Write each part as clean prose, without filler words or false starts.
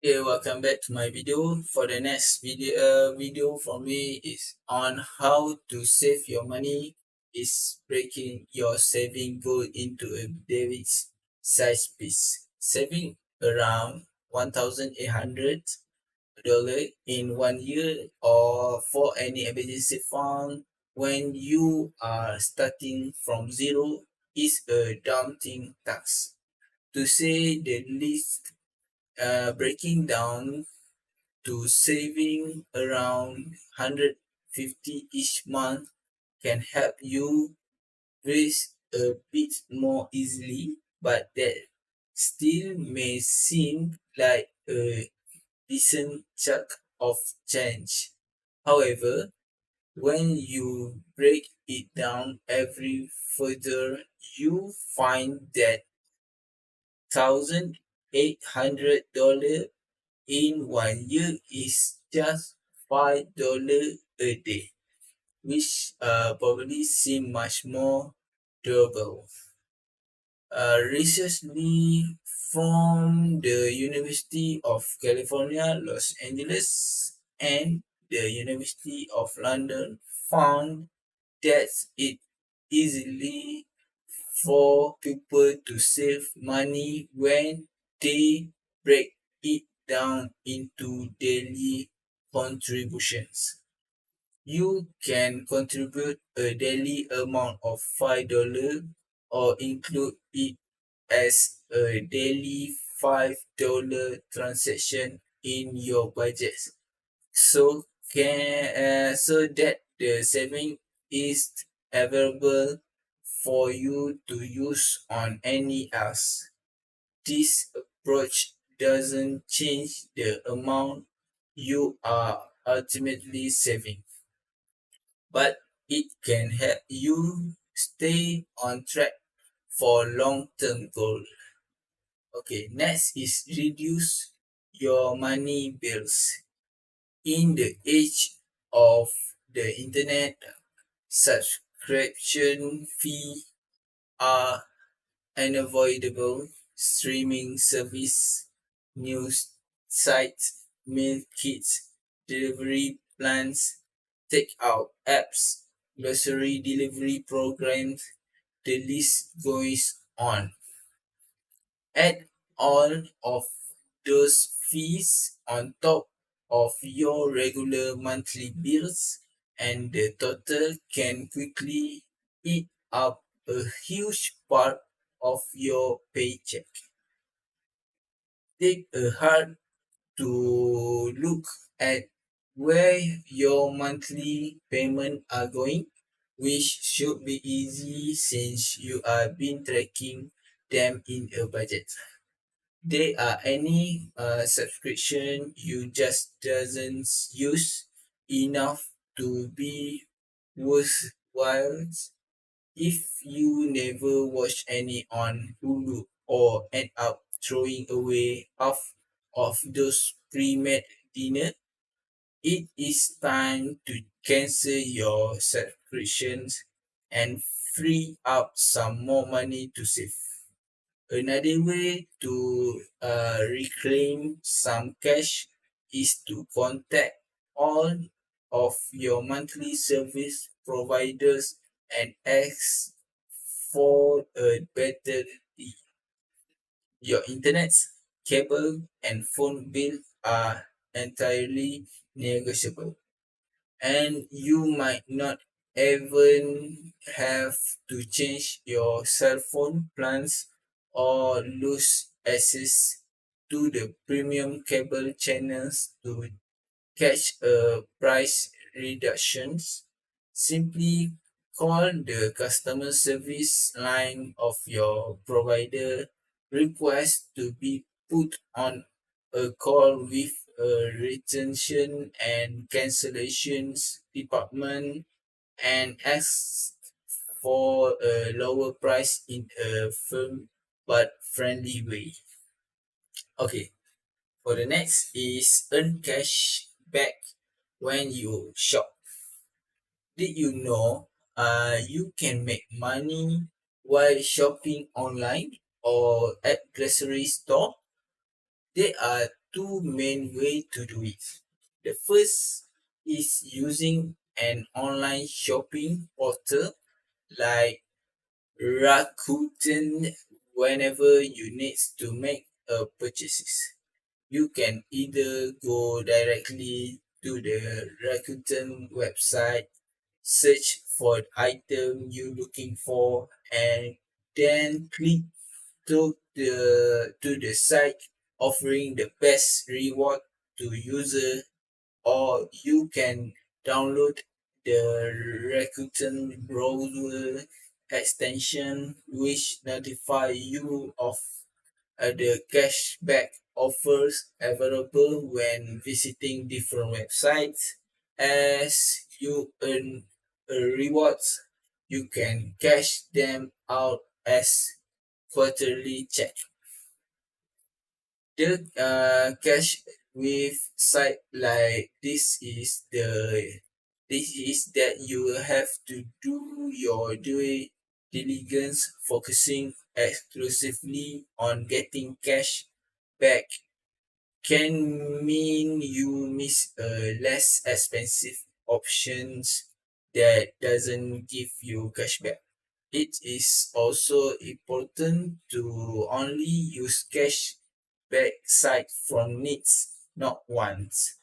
Hey, welcome back to my video. For the next video from me is on how to save your money. Is breaking your saving goal into a daily size piece. Saving around $1,800 in 1 year or for any emergency fund when you are starting from zero is a daunting task. To say the least, breaking down to saving around 150 each month can help you raise a bit more easily, but that still may seem like a decent chunk of change. However, when you break it down every further, you find that $1,800 in 1 year is just $5 a day, which probably seem much more doable. Recently, from the University of California, Los Angeles, and the University of London found that it easily for people to save money when they break it down into daily contributions. You can contribute a daily amount of $5 or include it as a daily $5 transaction in your budget. So that the saving is available for you to use on any else. This approach doesn't change the amount you are ultimately saving, but it can help you stay on track for long-term goals. Okay, next is reduce your money bills. In the age of the internet, subscription fee are unavoidable. Streaming service, news sites, meal kits, delivery plans, takeout apps, grocery delivery programs, the list goes on. Add all of those fees on top of your regular monthly bills, and the total can quickly eat up a huge part of your paycheck. Take a hard to look at where your monthly payment are going, which should be easy since you have been tracking them in a budget. There are any subscription you just doesn't use enough to be worthwhile. If you never watch any on Hulu or end up throwing away half of those pre-made dinner, it is time to cancel your subscriptions and free up some more money to save. Another way to reclaim some cash is to contact all of your monthly service providers and ask for a better deal. Your internet, cable, and phone bill are entirely negotiable, and you might not even have to change your cell phone plans or lose access to the premium cable channels to catch a price reductions. Simply call the customer service line of your provider, request to be put on a call with a retention and cancellations department, and ask for a lower price in a firm but friendly way. Okay, for the next is earn cash back when you shop. Did you know you can make money while shopping online or at grocery store? There are two main ways to do it. The first is using an online shopping portal like Rakuten whenever you need to make a purchases. You can either go directly to the Rakuten website, search for the item you're looking for, and then click to the site offering the best reward to user, or you can download the Rakuten browser extension which notify you of the cashback offers available when visiting different websites. As you earn rewards, you can cash them out as quarterly check. The cash with site like this is that you will have to do your due diligence, focusing exclusively on getting cash back can mean you miss less expensive options that doesn't give you cashback. It is also important to only use cash back site from needs, not wants.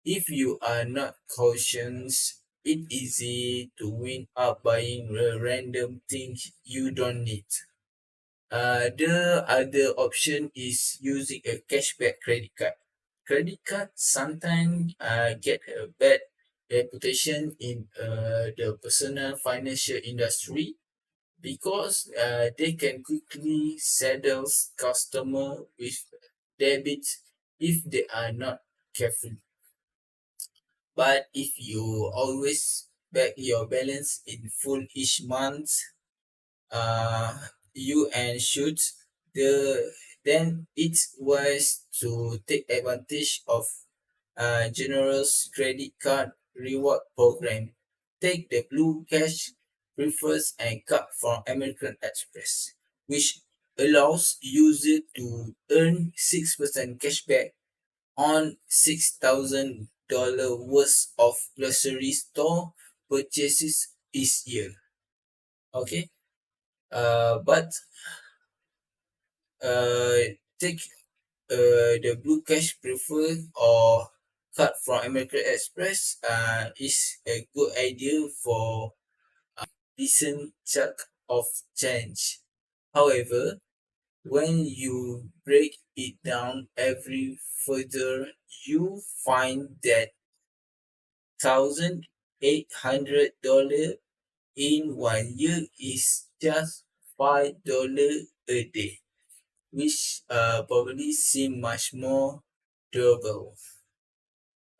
If you are not cautious, it's easy to wind up buying random things you don't need. The other option is using a cashback credit card. Credit cards sometimes get a bad reputation in the personal financial industry because they can quickly saddle customer with debits if they are not careful. But if you always back your balance in full each month, uh, you and should the then it's wise to take advantage of generous credit card reward program. Take the Blue Cash Prefers and card from American Express, which allows user to earn 6% cashback on $6,000 worth of grocery store purchases each year. Okay, but uh, take the Blue Cash Prefer or card from American Express is a good idea for decent chunk of change. However, when you break it down every further, you find that $1,800 in 1 year is just $5 a day, which probably seem much more doable.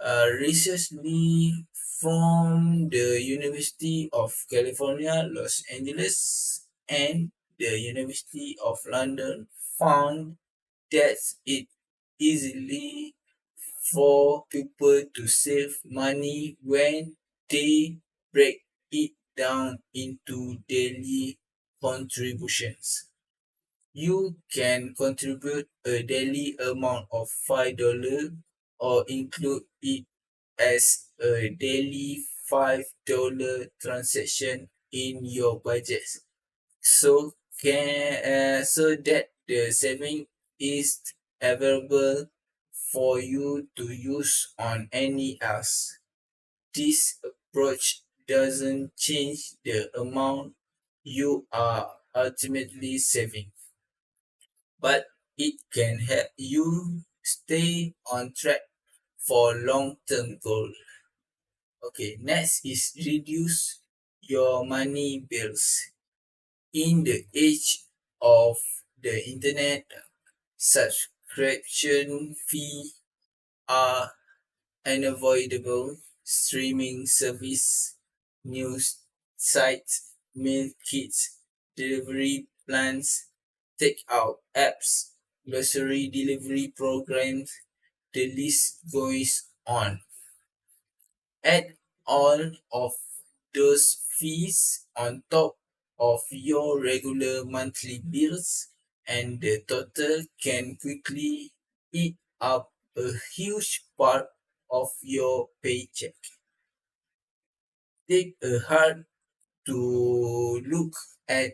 Recently, from the University of California, Los Angeles, and the University of London found that it easily for people to save money when they break it down into daily contributions. You can contribute a daily amount of $5 or include it as a daily $5 transaction in your budget. So that the saving is available for you to use on any else. This approach doesn't change the amount you are ultimately saving, but it can help you stay on track for long-term goals. Okay, next is reduce your money bills. In the age of the internet, subscription fee are unavoidable. Streaming service, news sites, meal kits, delivery plans, takeout apps, grocery delivery programs, the list goes on. Add all of those fees on top of your regular monthly bills, and the total can quickly eat up a huge part of your paycheck. Take a hard to look at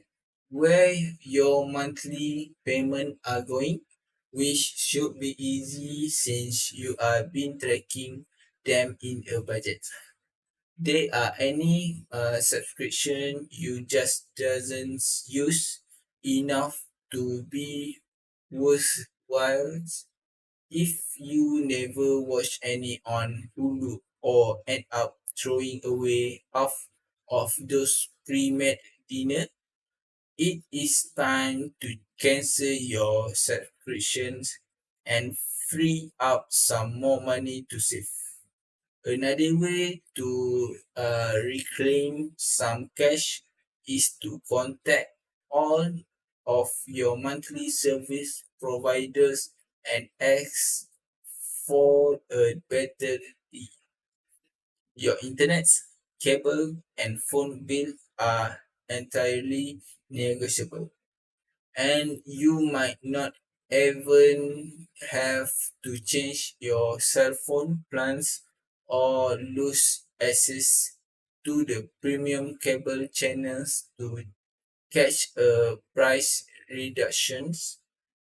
where your monthly payment are going, which should be easy since you have been tracking them in a budget. There are any subscription you just doesn't use enough to be worthwhile. If you never watch any on Hulu or end up throwing away half of those pre-made dinner, it is time to cancel your subscriptions and free up some more money to save. Another way to reclaim some cash is to contact all of your monthly service providers and ask for a better deal. Your internet, cable, and phone bill are entirely negotiable, and you might not even have to change your cell phone plans or lose access to the premium cable channels to catch a price reductions.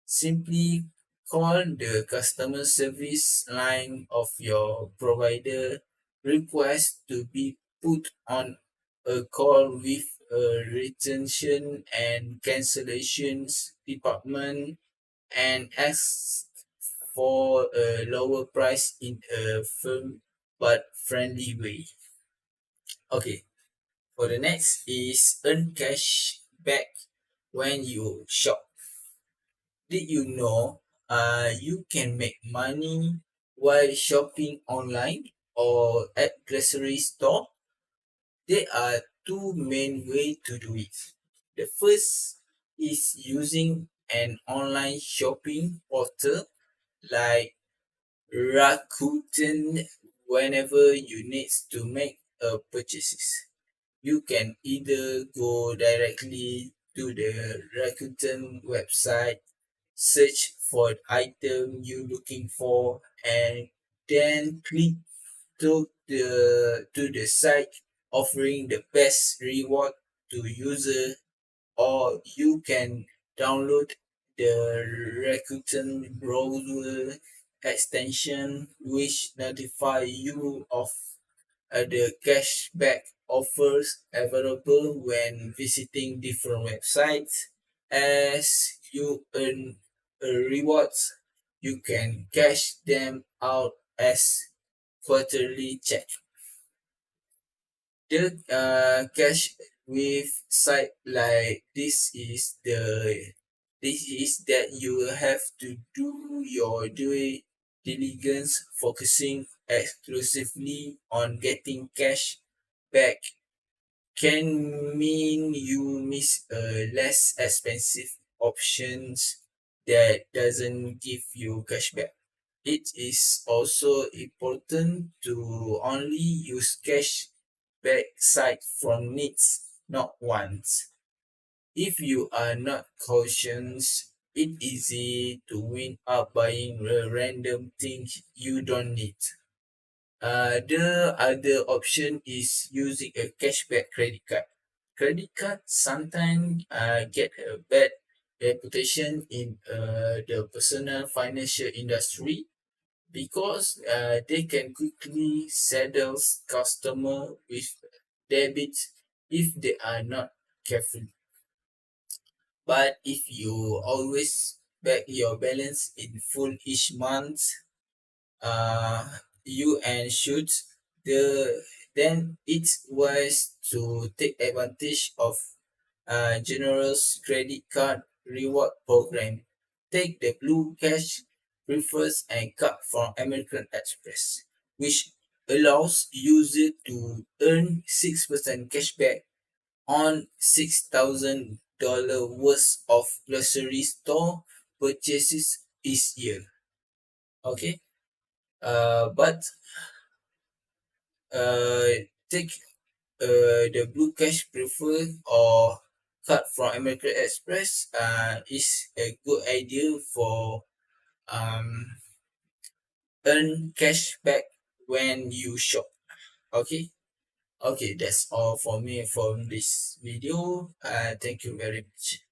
Simply call the customer service line of your provider, request to be put on a call with a retention and cancellations department and ask for a lower price in a firm but friendly way. Okay, for the next is earn cash back when you shop. Did you know you can make money while shopping online or at grocery store? There are two main ways to do it. The first is using an online shopping portal like Rakuten whenever you need to make a purchases. You can either go directly to the Rakuten website, search for the item you're looking for, and then click to the site offering the best reward to user, or you can download the Rakuten browser extension which notify you of the cashback offers available when visiting different websites. As you earn rewards, you can cash them out as quarterly check. The cash with site like this is that you have to do your due diligence, focusing exclusively on getting cash back can mean you miss a less expensive options that doesn't give you cashback. It is also important to only use cash back site from needs, not wants. If you are not cautious, it's easy to wind up buying random things you don't need. The other option is using a cashback credit card. Credit cards sometimes get a bad reputation in the personal financial industry because they can quickly saddle customer with debits if they are not careful. But if you always back your balance in full each month, you and should the then it's wise to take advantage of generous credit card reward program. Take the Blue Cash Prefers and card from American Express, which allows user to earn 6% cashback on $6,000 worth of grocery store purchases each year. Okay, but uh, take the Blue Cash Prefer or card from American Express is a good idea for um earn cashback when you shop. Okay. Okay, that's all for me from this video. Thank you very much.